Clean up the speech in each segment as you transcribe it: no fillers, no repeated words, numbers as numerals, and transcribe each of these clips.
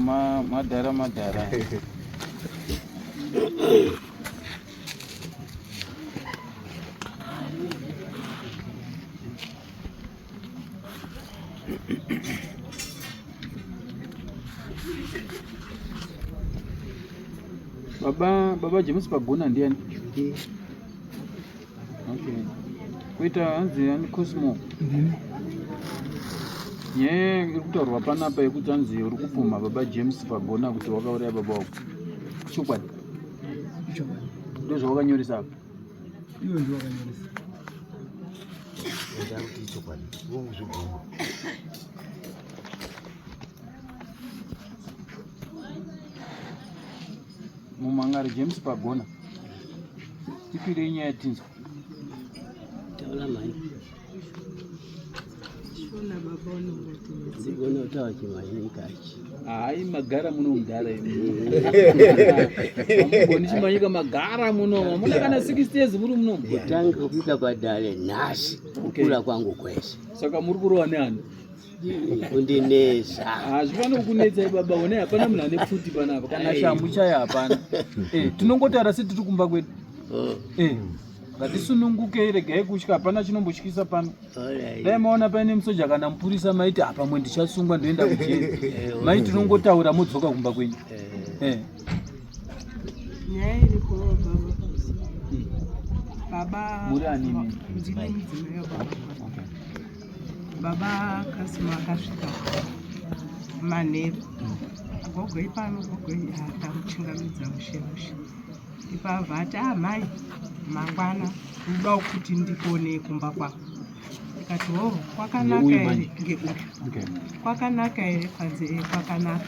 madhara. Baba James Pagona ndiani? Okay. Kuita hanzi ani Cosmo. Nyaya iri kutaurwa panapa yekuti hanzi uri kupfuma Baba James Pagona kuti wakauraya baba wako. Chokwadi? Ndozvawakanyoresa apa? Iwe ndiwe wakanyoresa. Ndakuti chokwadi. Wonguzvigoma. Mumangari James Pagona. Tipire nyaya yatinzwa. Taula mai. Shona baba unongati. Zibona utawa chimanyi kachi. Hai magara muno mudhara ino. Mugoni chimanyika magara muno. Muna kana 60 years muri muno. Kutanga kupika padale nasi. Kukula kwangu kwese. Saka muri kurowa neani? Kundinesa. Zvifana kunetsa baba one hapana munhu ane pfuti panapa kana shambu chaya hapana. Tinongotara seti tiri kumba kwedu. Ngatisununguke regai kutya hapana chinombotyisa pano. Dai maona paine musoja kana mupurisa maiti apa mwe ndichasungwa ndoenda kujeri. Maiti tinongotaura modzoka kumba kwenyu. Nyaya iripo baba. Muri anini? Ndine mudzimayo baba. Baba Kasima akasvika manheru gogo ipano gogo atamuchingamidza mushemushe ipabva ati mai mangwana uda kuti ndikone kumba kwako. Ikati kwakanaka ere ngekuti kwakanaka ere panze kwakanaka.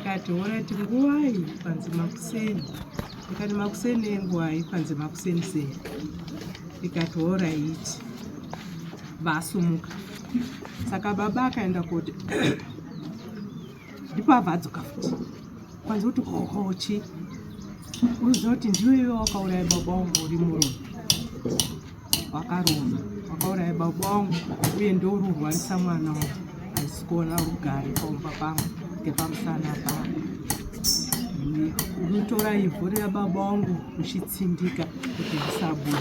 Ikati orati nguwai panze makuseni. Ikati makuseni enguwai panze makuseni sei. Ikati oraiti vasumuka. Saka baba akaenda kuti ndipo avadzoka futi kwanza kuti hohochi uziva kuti ndiwe wakauraya baba wangu uri murume wakaruma wakauraya baba wangu uye ndoururwarisa mwana wangu haisi kuona rugare paumba pangu ngepamusana pangu unotora ivhu rababa wangu uchitsindika kuti risabuda.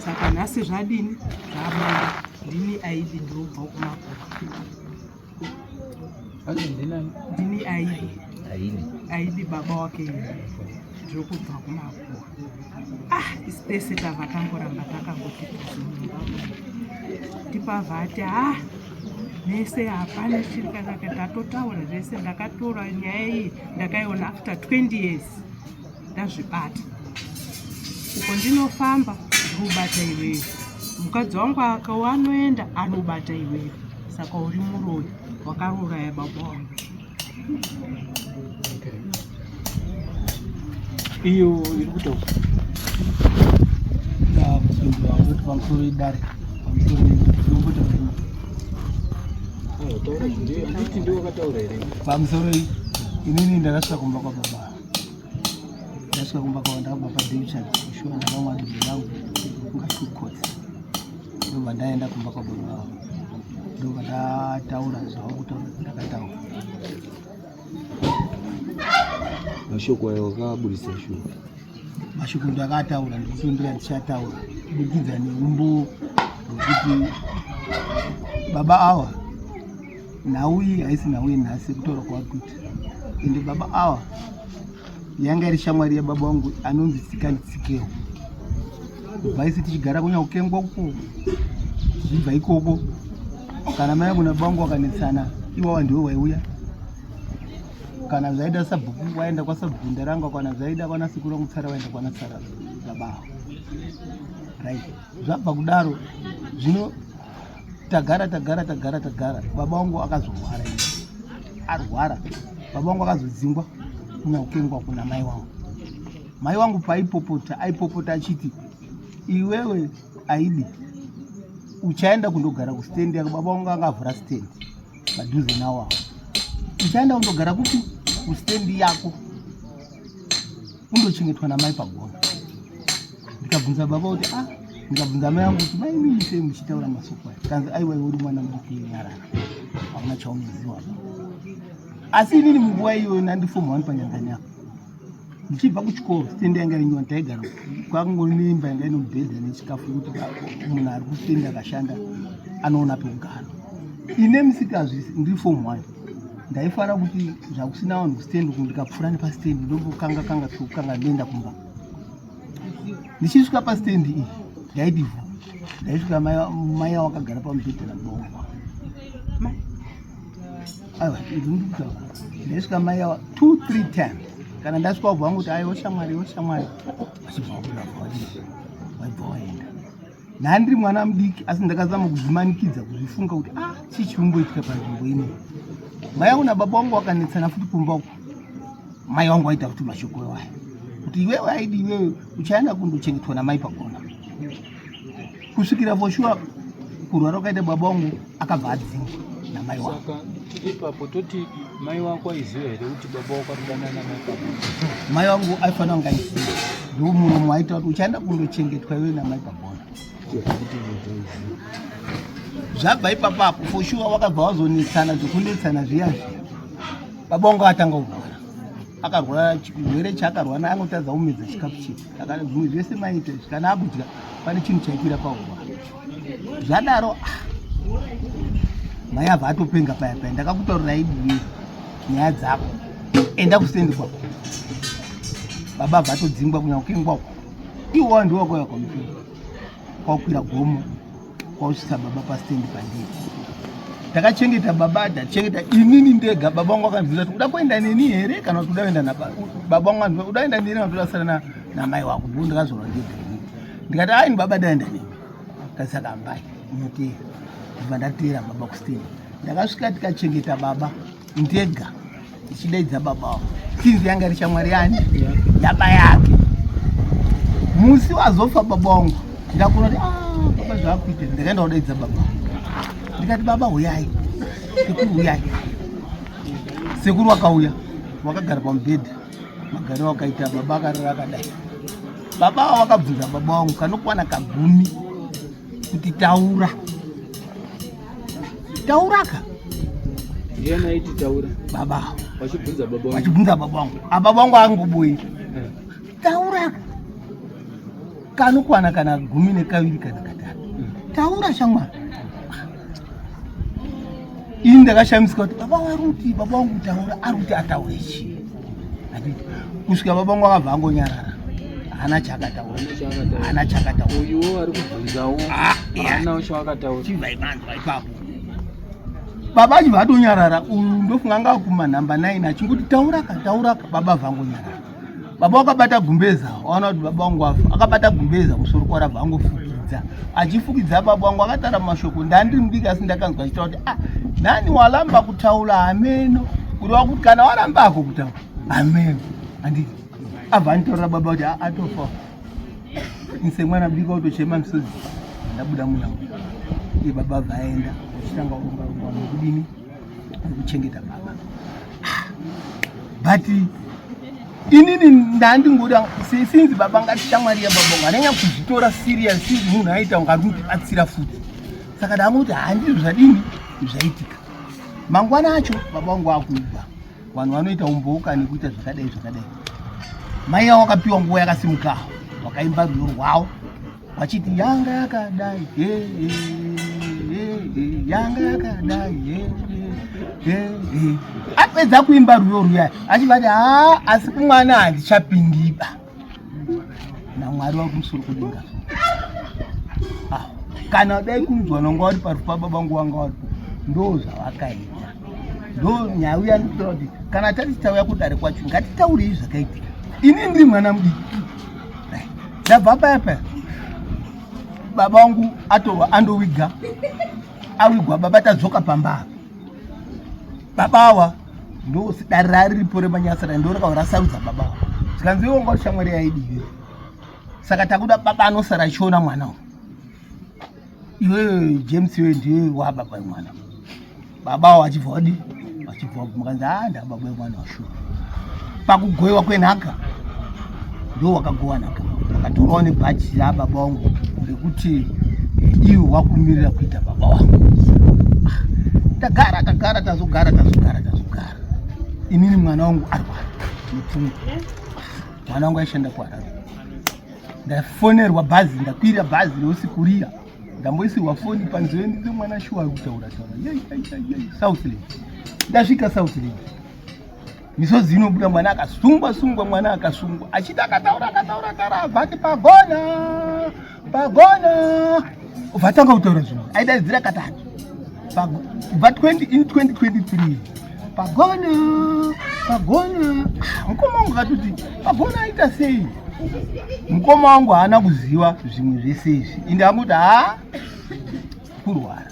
Saka nhasi zvadini zvabuda. Ndini aidi ndobva kumakuva. Ndini aidi baba wake ndokubva kumakuva. Isi tese tavakangoramba takangoti tuzimumba tipabva ati nese hapana chiri kanaka tatotaura zvese. Ndakatora nyaya iyi ndakaiona after 20 years ndazvibata. Uko ndinofamba ndinobata iwewe. Mukadzi wangu akawanoenda anobata iwewe. Saka uri muroyi wakauraya baba wangu. Iyo iri kutaura kupindura kuti pamusoro idare pamusoro inombota anditi ndiwo wakataura here pamusoro inini ndakasvika kumba kwababa. Ndasvika kumba kwavo ndakabva paDavidson kushua ndakamwa ndudzi rangu kungasvikotsi. Ndobva ndaenda kumba kwababa vavo. Ndobva ndataura zvavo kutaura ndakataura. Mashoko ayo akaburisa shoko. Mashoko ndakataura ndikutondera ndichataura kubudikidza neumbo hwekuti baba awa nhau iyi haisi nhau yenhasi kutaura kwakuita. Ende baba awa yanga iri shamwari yababa wangu anonzi Tsikanditsikewo. Kubva isi tichigara kunyakukengwa uko tichibva ikoko kana mai vangu nababa vangu vakanetsana iwawa ndiwo waiuya. Kana zvaida sabhuku waenda kwasabhuku ndaranga, kana zvaida kwana sikuru vangu tsara waenda kwana tsara baba. Right. Zvabva kudaro zvino tagara baba wangu akazorwara. Arwara baba wangu akazodzingwa kunyakukengwa kuna mai wangu. Mai wangu aipopota achiti iwewe aidi uchaenda kundogara kustendi yako. Baba wangu akavhura stendi padhuze nawo. Uchaenda kundogara kuti kustendi yako undochengetwa namai pagona. Ndikabvunza baba kuti ndikabvunza mai yangu kuti mai mimi sei muchitaura masoko aya. Kanzi aiwa uri mwana muduku yenyarara hauna chaunoziwa. Asi inini munguva iyona ndifoma 1 panyangani yako. Ndichibva kuchikoro stendi yanga inyuwa ndaigara kwangori neimba yanga ine mubhedha nechikafu kuti munhu ari kustendi akashanda anoona pekugara. Ine misikazvi ndiri form 1 ndaifara kuti zvakusina vanhu kustendi uku ndikapfuura nepastendi ndongokanga ndienda kumba. Ndichisvika pastendi iyi ndaidivha ndaisvika mai wakagara pamubhedha nabongo. Aiwa ndikutaura ndaisvika mai 2-3 times kana ndasvika kubva vangu kuti aiwa shamwari achibva waibva waenda. Ndandiri mwana mudiki asi ndakazama kuzvimanikidza kuzvifunga kuti chii chirumboitika panzvimbo ino. Mai vangu nababa vangu vakanetsana futi kumba uku. Mai vangu vaita kuti mashoko ewayo kuti iwewe aidi iwewe uchaenda kundochengetwa namai pagona. Kusvikira voshua kurwara kwakaita baba vangu akabva adzingwa namai vangu. Saka ipapo toti mai wako aiziva here kuti baba wako arikudana namai pagona? Mai vangu aifanira kunge aiziva. Ndo muromo aita kuti uchaenda kundochengetwa iwewe namai pagona. Zvabva ipapapo foshua wakabva wazonetsana zvokunetsana zviya zviya. Baba vangu atanga kurwara. Akarwara chirwere chaakarwara angotadza kumedza chikafu chete. Zvimwe zvese maita kana akudya pane chinhu chaikwira paurwara. Zvadaro mai abva atopenga paya paya ndakakutaurira idiwe nyaya dzako enda kustendi kwako. Baba abva atodzingwa kunyanya kukengwa uko. Iwo ndiwo kwauya kwamupenga kwaukwira gomo kwausvitsa baba pastendi pandii. Ndakachengeta baba ndachengeta inini ndega. Baba vangu akandibvunza kuti uda kuenda neni here kana kuti uda kuenda baba vangu andibvunza uda kuenda neni kana kuti udasara namai wako. Ndo ndakazorwa ndega. Ndikati ai ni baba daenda neni. Kasaka ambai unoteera. Ndibva ndateera baba kustendi. Ndakasvika tikachengeta baba ndega ndichidaidza baba wangu. Tinzi yanga iri shamwari yani yaba yake. Musi wazofa baba wangu ndakaona kuti baba zvaakuita. Ndakaenda kudaidza baba. Ndikati baba huyai. Sekuru huyai. Sekuru wakauya wakagara pamubhedha. Magariro wakaita baba akarara akadai. Baba wakabvunza baba wangu kanokwana kagumi kuti taura. Tauraka. Ndiye naiti taura. Baba. Wachibvunza baba wangu. Wachibvunza baba wangu. Baba wangu angoboyi. Tauraka. Kanokwana kana gumi nekaviri kana katatu. Taura shamwari. Ini ndakashamisika kuti baba waruti baba wangu taura aruti ataure chii. Anditi kusvika baba wangu akabva angonyarara. Hana chakataura. Hana chakataura. Uyuwo ari kubvunzawo. Hana chakataura. Chivaimanzwa ipapo. Baba achibva atonyarara. Uyu ndofunga anga akuma namba 9 achingoti tauraka. Baba abva angonyarara. Baba wakabata gumbeza. Waona kuti baba wangu afa. Akabata gumbeza musoro kwara abva angofukidza. Achifukidza baba wangu akatara mashoko. Ndandiri mudiki asi ndakanzwa achitaura kuti nani walamba kutaura ameno. Kureva kuti kana warambako kutaura ameno. Anditi abva anditaurira baba kuti atofa. Inse mwana mudiki autochema misodzi. Ndabuda munyango. Iye baba abva aenda. Uchitanga kurumba nekudini nekuchengeta baba. But inini ndandingoda sinzi baba ngati shamwari ya baba nganenya kuzvitora serious sinzi munhu aita ungaruti atsira futi. Saka ndamuti handizvo zvadini zvaitika. Mangwana acho baba wangu akuibva. Vanhu vanoita umboka nekuita zvakadai. Mai yavo wakapiwa nguva yakasimukawo. Wakaimba rwiyo rwavo wachiti yanga yakadai yanga yakadai apedza kuimba rwiyo rwiya achivati asi kumwana handichapindiba. naMwari wakumusoro kudenga. Kana dai kunzwa nonga wari parufu pababa vangu wanga waripo ndo zvavakaita. Ndo nyaya uya ndikutora kuti kana tati tauya kudare kwacho ngatitaurei zvakaitika. Ini ndiri mwana mudiki. Ndabva paya baba wangu atova andowiga. Awigwa baba tadzoka pamba. Baba awa ndo dare raripo remanyasara ndo rakaurasarudza baba awa. Zikanzi iwe ngori shamwari yaidi. Saka takuda baba anosara chiona mwana uyu. Iwe James iwe ndiye wa baba mwana. Baba wachibva wadi wachibva mukanzi nda baba mwana washu. Pakugoiwa kwenhaka ndo wakagowa nhaka. Wakatorawo nebhachi ra baba wangu rekuti iwe wakumirira kuita baba wangu. Tagara tazogara. inini mwana wangu arwara mupfungwa. Mwana wangu aishanda kuHarare. Ndafonerwa bhazi, ndakwira bhazi reusiku riya, ndamboisirwa foni panzeve ndizo mwana shuwa ari kutaura Southland. Ndasvika Southland, misodzi inobuda mwana akasungwa, mwana akasungwa achiti akataura abva ati pagona ubvatanga kutaura zvimwe aidaidzira katatu but in 2023 pagona mukoma wangu akatoti pagona aita sei. Mukoma wangu haana kuziva zvimwe zvese izvi, ende angoti kurwara.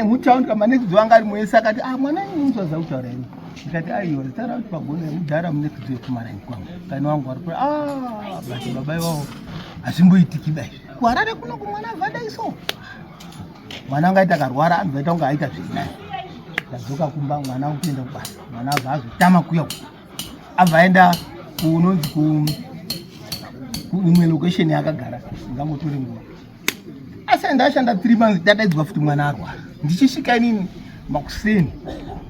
Mutaundi kamanekidzi wanga ari muese akati mwana munzwaza kutaura ini. Ndikati aiwa zita rauti pagona mudhara munekidzi wekumaraini kwangu. Kani wangu ari kuri bati baba ivavo hazvimboitiki dai kuHarare kuno kumwana avhanda iso. Mwana anga aita akarwara anobvaita kunge aita zvirinai. Ndadzoka kumba mwana wangu kuenda kubasa. Mwana abva azotama kuya uko. Abva aenda kunonzi kuimwe location yakagara ngangotori nguva. Asi ndashanda 3 months dadaidzwa futi mwana arwara. Ndichisvika inini makuseni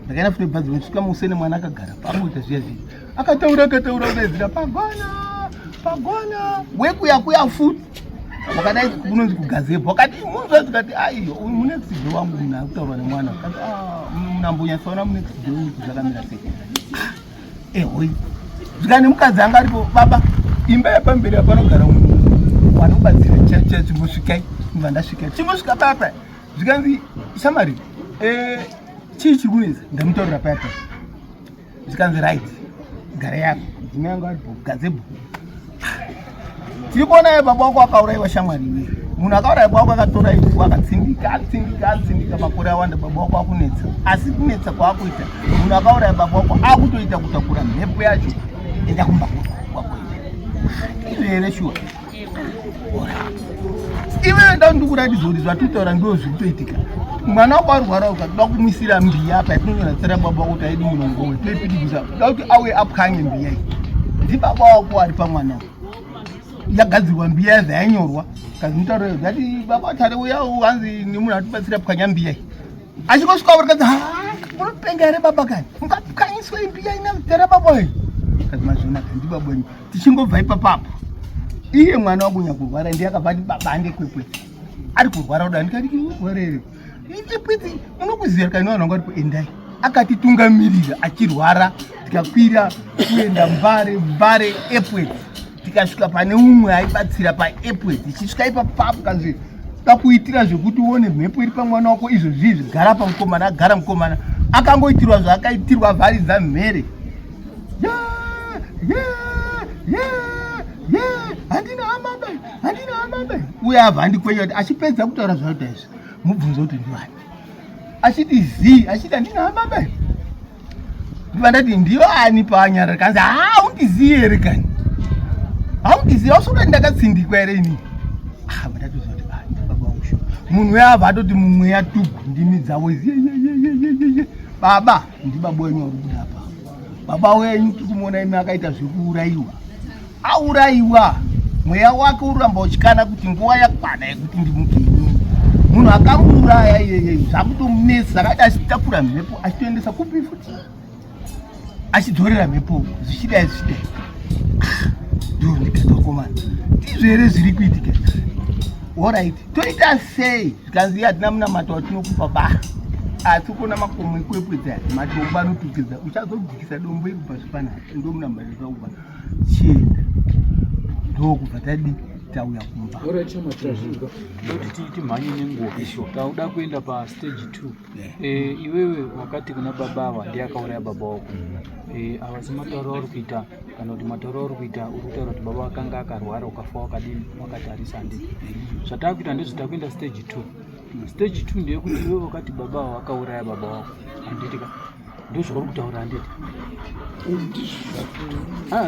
ndakaenda futi bhazi kusvika makuseni mwana akagara pangoita zviya zviya akataura kudaidzira pagona wekuya futi wakadai kunonzi kugazebwa wakati munzwa zikati aiyo mune kusidzo wangu munhu ari kutaurwa nemwana akati munambonyatsaona mune kusidzo wangu zvakamira sei ehoi zvikani mukadzi anga aripo baba imba yapamberi apanogara munhu wanobatsira chimbosvikai imba ndasvika chimbosvika papa zvikanzi shamari chii chiri kunetsa ndamutaurira paya zvikanzi right gara yako dzimai yangu aripo gazebwa tiri kuona baba wako akaurayiwa shamwari iwe munhu akaurayiwa baba wako akatora ivhu akatsindika makore awanda baba wako akunetsa asi kunetsa kwaakuita munhu akaurayiwa baba wako akutoita kutakura mhepo yacho enda kumba kwako izvo here shuwa iwe ndandikuratidza kuti zvatitaura ndo zviri kutoitika mwana wako arwara ukatoda kumwisira mbiya patinonyatsira baba wako kuti aidi munongowe toipidikisa da kuti auye apwanye mbiya iyi ndibaba wako ari pamwana wako yagadzirwa mbiya zvayanyorwa kazimutaura zati baba tare uya hanzi nemunhu atibatsira pwanya mbiya iyi achingosvika uri kadzi munopenga here baba kani mungapwanyiswa imbiya ina zita baba iyi kazimazvona kandi baba wenyu tichingobva ipapapo iye mwana wangu nyakurwara ndiye akabva ati baba ande kwepweti ari kurwara kuda ndikati urwarere ipweti unokuziva kani vanhu vangu aripo endai akatitungamirira achirwara tikakwira kuenda mbare epweti tikasvika pane umwe aibatsira paepweti tichisvika ipapapo kanzi takuitira zvekuti uone mhepo iri pamwana wako izvo zvizvi gara pamukomana agara mukomana akangoitirwa zvaakaitirwa vharidza mhere handina hama uye abva andikwenya kuti achipedza kutaura zvaita izvi mubvunzo kuti ndiwani achiti zii achiti handina hama bai ndivandati ndiyo ani paanyarara kanzi haundizivi here kani haundizivi ausokati ndakatsindikwa here ini vandatozva kuti baba usho munhu uyabva atoti mumweya tugu ndimi dzavo baba ndibaba wenyu ari kuda apa baba wenyu tiri kumuona imi akaita zvekuurayiwa aurayiwa mweya wake uramba uchikana kuti nguva yakwana yekuti ndimukenyi munhu akamuuraya iyeye zvakutomunesa zvakati achitakura mhepo achitoendesa kupi futi achidzorera mhepo zvichidai ndo ndikatokomana ndizvo here zviri kuitika oright toita sei zvikanzi hatina munamato watinokupa ba asi kuona makomo ekwepwedza matombo anotukidza uchazodzikisa dombo iri kubva zvipanhatu ndo munambarira kubva chienda ndokubva tadi tauya kumba kuti timhanye nenguva tauda kuenda pastage 2 iwewe wakati kuna baba ava ndiye akauraya baba wako havasi matauro auri kuita kana kuti matauro auri kuita uri kutaura kuti baba vakanga akarwara ukafa wakadini wakatarisa handii zvatakuita ndezvitakuenda stage 2 stage 2 ndeyekuti iwewe wakati baba ava vakauraya baba wako handitika ndozvauri kutaura handiti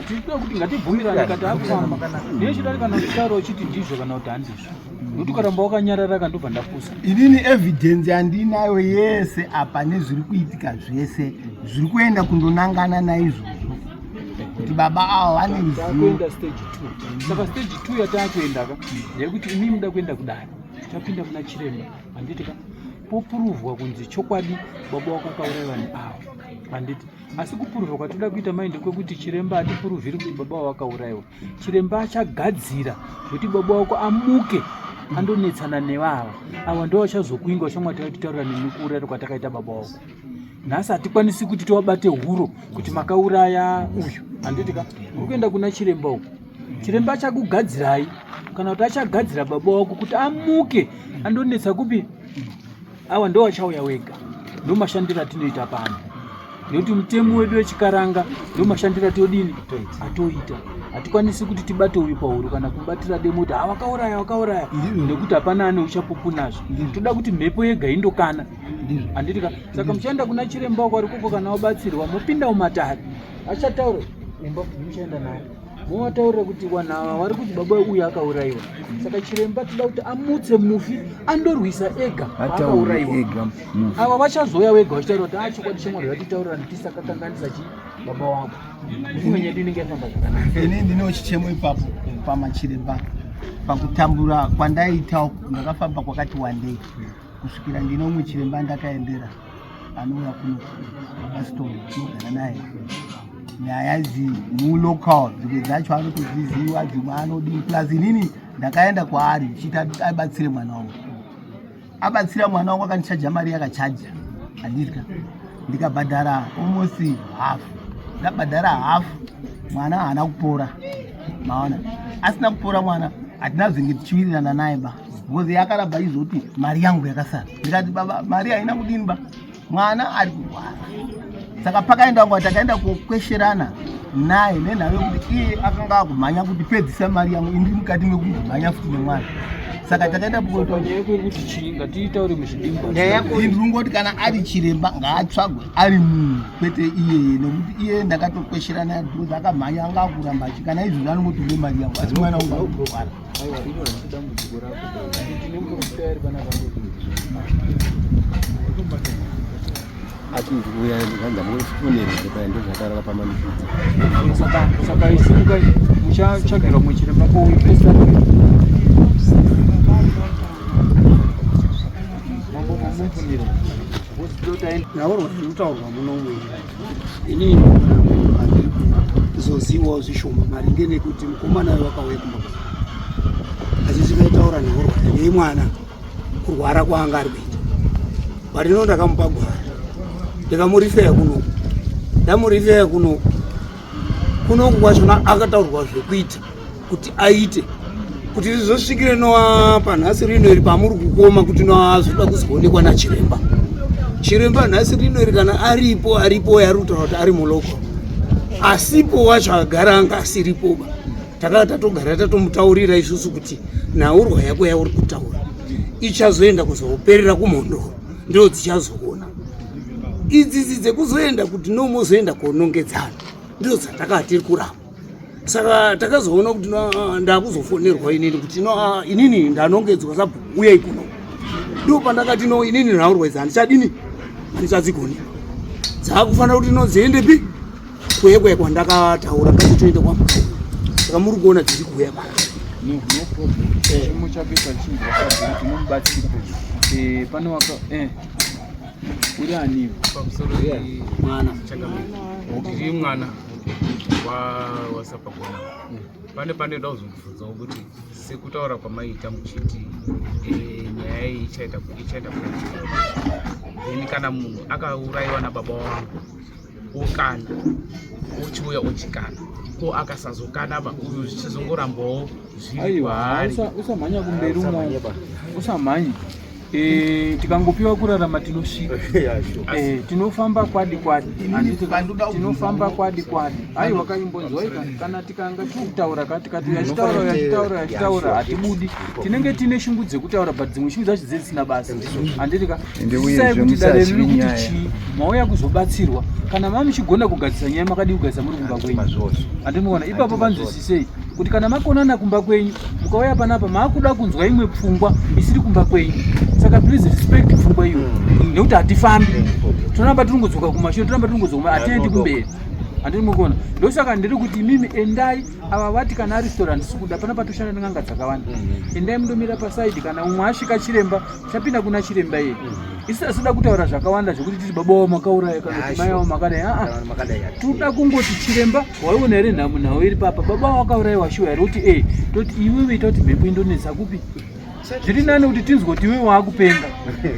tinoda kuti ngatibvumirane kati akufamba nechidari kana kutaura uchiti ndizvo kana kuti handizvo nokuti ukaramba wakanyarara kandobva ndapusa inini evidence handinayo yese apa nezviri kuitika zvese zviri kuenda kundonangana naizvozvo kuti baba avo vane kuenda stage 2 saka stage 2 yatakuendaka ndeyekuti imi muda kuenda kudaro tapinda kuna chiremba handitika popuruvwa kunzi chokwadi baba wako akauraiwa neavo handiti. Asi kupuruvha kwatoda kuita maindi kwekuti chiremba atipuruvhiri kuti baba wako akauraiwa. Chiremba achagadzira kuti baba wako amuke andonetsana nevava. Ava ndo vachazokuinga shamwati vatitaurira nemi kuuraya kwatakaita baba wako. Nhasi hatikwanisi kuti tiwabate huro kuti makauraya uyu. Handitika uri kuenda kuna chiremba uku. Chiremba achakugadzirai kana kuti achagadzira baba wako kuti amuke andonetsa kupi. Ava ndo vachauya wega. Ndo mashandiro atinoita pano. Nekuti mutemo wedu wechikaranga ndo mashandiro atodini atoita. Hatikwanisi kuti tibate uyu pahuro kana kubatira demoti wakauraya nekuti hapana ane uchapupunazvo. Toda kuti mhepo yega indokana. Handitika saka muchaenda kuna chiremba wako ari koko kana wabatsirwa mopinda mumatare achataura imba muchaenda naye movataurira kuti vanhu ava vari kuti baba uyu akauraiwa. Saka chiremba toda kuti amutse mufi andorwisa ega akauraiwa. Ava vachazoya wega vachitaura kuti chokwadi chemwari vatitaurira tisakakanganisa chi baba wako. Imwe nyedu inenge yafamba zvakanaka. Ini ndinewo chichemo ipapo pamachiremba pakutambura kwandaita ndakafamba kwakati wandei kusvikira ndinomwe chiremba ndakaendera anouya kuno pastori tinogara naye nyaya idzi mulocal dzimwe dzacho anotodziziva dzimwe anodii plus inini ndakaenda kwaari chita abatsire mwana wangu. Abatsira mwana wangu akandichaja mari yakachaja handika ndikabhadhara almost half. Ndabhadhara half mwana haana kupora maona. Asina kupora mwana hatina zvinge tichiwirirana naye ba because yakarabva izoti mari yangu yakasara. Ndikati baba mari haina kudini ba mwana ari kurwara. Saka pakaenda wangu takaenda kukwesherana naye nenhave kuti iye akanga akumhanya kuti pedzisa mari yangu indiri mukati mekumhanya futi nemwana. Saka takaenda kuti chinga tiitaure muchidimba ndingoti kana ari chiremba ngaatsvagwe ari munhu kwete iyeye nekuti iye ndakatokwesherana naye because akamhanya anga akuramba achi kana izvozvo anomotumbe mari yangu asi mwana wangu arikurwara. Saka isimuka muchatsvagirwa muchiremba kouipesa naurwa ndinotaurwa munomwe inini zozivawo zvishoma maringe nekuti mukomana wakauya kumba achizvikaitaura nhaurwa neimwana kurwara kwaanga ari kuita patino ndakamupa gwara ndikamurifeya kuno ndamurifeya kuno kwachona akataurwa zvekuita kuti aite kuti rizosvikire nowa panhasi rino iri pamuri kukoma kuti noazoda kuzoonekwa nachiremba. Chiremba nhasi rino iri kana aripo yari kutaura kuti ari muloko asipo wacho agara anga asiripoba. Tatogara tatomutaurira isusu kuti nhaurwa yako yauri kutaura ichazoenda kuzoperera kumhondoro ndo dzichazoona. Idzidzi dzekuzoenda kuti nomozoenda konongedzana ndidzo dzatakati tiri kuramba. Saka takazoona kuti ndakuzofonerwa inini kuti inini ndanongedzwa sabhu uyai kuno. Ndo pandakati inini nhaurwa idzi handichadini handichadzigoni dzakufanira kuti dziende pi kuye kwandakataura ngatiitoende kwamukuru. Saka muri kuona dziri kuuya basi. No problem. Chimo chake pachinzwa tinomubatsira. Pane waka uri ani pamusoro mwana ndiri mwana wasapagona pane nda kuzobvunzawo kuti sekutaura kwamaita muchiti nyaya iyi ichaita then kana munhu akauraiwa nababa wangu okana ochiuya ochikana ko akasazokana uyu zvichizongorambawo zviri kwaari. Usamhanya kumberi umwe usamhanya. Tikangopiwa kurarama tinosvika. Tinofamba kwadi tinofamba kwadi. Ai wakaimbonzwa kana tikanga tikutaura katikati yachitaura hatibudi. Tinenge tine shungu dzekutaura but dzimwe shungu dzacho dzisina basa. Handitika sai kuti dare riri kuti chi mauya kuzobatsirwa kana mamuchigona kugadzisa nyaya makadi kugadzisa muri kumba kwenyu. Handinoona ipapo panzwisisei kuti kana makonana kumba kwenyu mukauya panapa maakuda kunzwa imwe pfungwa isiri kumba kwenyu. Saka please respect pfungwa iyo nekuti hatifambi. Tonamba tiringodzoka kumashure, tonamba tiringodzoka atiendi kumberi. handiri mukuona. Ndosaka ndiri kuti imimi endai ava vati kana restaurant sikuda pana patoshanda n'anga dzakawanda. Endai mundomira pasaidi kana umwe asvika chiremba chapinda kuna chiremba iye. Isasida kutaura zvakawanda zvokuti titi baba wavo makauraya kana kuti mai wavo makadai. Toda kungoti chiremba waiona here nhamu iri papa baba wavo akaurayiwa shuwa here kuti toti iwe ita kuti mhepo indonetsa kupi. Zviri nani kuti tinzwe kuti iwe waakupenga.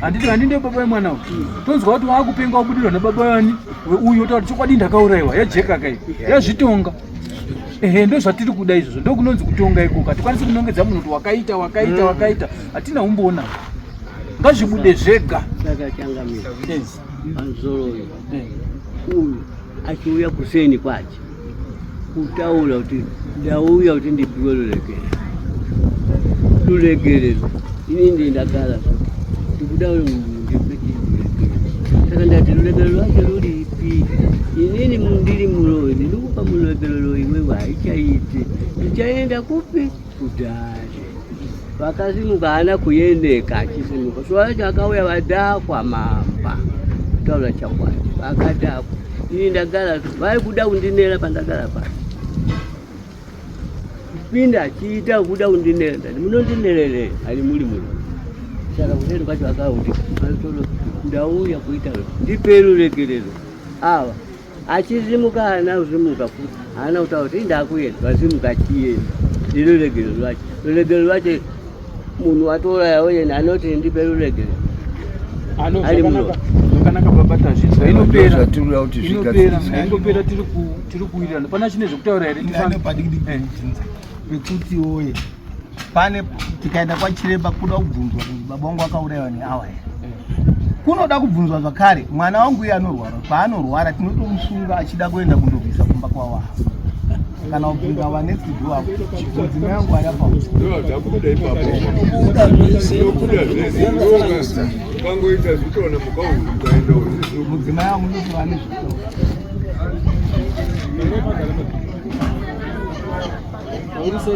Handiti handinde baba wemwana uyu. Tonzwa kuti waakupenga wabudirwa nababa wani uyu otaura kuti chokwadi ndakaurayiwa yajeka kai yazvitonga. Ndo zvatiri kuda izvozvo ndokunonzi kutonga ikoko. Hatikwanisi kunongedza munhu kuti wakaita hatina umboona. Ngazvibude zvega. Saka changamira Anzoroyo uyu achiuya kuseni kwacho kutaura kuti ndauya kuti ndipiwe rulegerero. Inini ndagara ndikuda uri munhu ndipe rulegerero. Saka ndati rulegerero rwacho ruripi? Inini ndiri muroyi ndinokupa rulegerero iwewe haichaiti. Ndichaenda kupi? Kudhare. Vakasimuka haana kuendeka achisimuka. Zuva racho akauya vadhakwa mamba kutaura chakwadi vakadhakwa. Ini ndagara vari kuda kundinera pandagara pasi. Kupinda achiita kuda kundinera ndati munondinerere ali muri muno. Saka kuseni kwacho akauti ndauya kuita ndipe rulegerero. Ava achisimuka haana kusimuka futi haana kutaura kuti ndakuenda vasimuka achienda. Ndiro rulegerero rwacho. Rulegerero rwacho munhu watourayawo yena anoti ndipe rulegerero. Ali muno. Zvakanaka baba tazvinzwa inopera tiri kuwirirana. Pana chine zvekutaura here pekuti oye pane tikaenda kwachiremba kuda kubvunzwa kuti baba wangu akaurayiwa neawa here. Kunoda kubvunzwa zvakare mwana wangu iye anorwara. Paanorwara tinotomusunga achida kuenda kundobvisa kumba kwawo. Kana kubvunza vanetsidhi wako mudzimai wangu ariapa kangoita zvitona mukaunzi ukaenda mudzimai wangu ndoti vane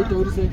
taurisei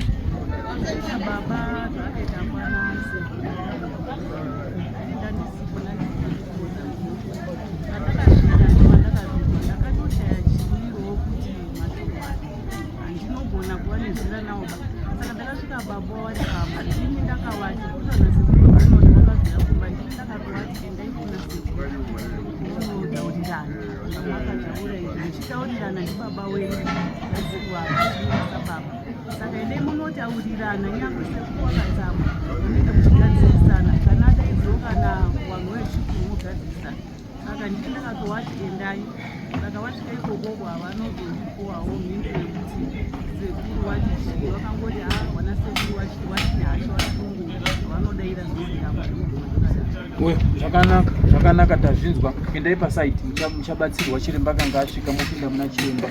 zvakanaka tazvinzwa. Endai pasaiti muchabatsirwa chiremba kanga asvika mopinda muna chiremba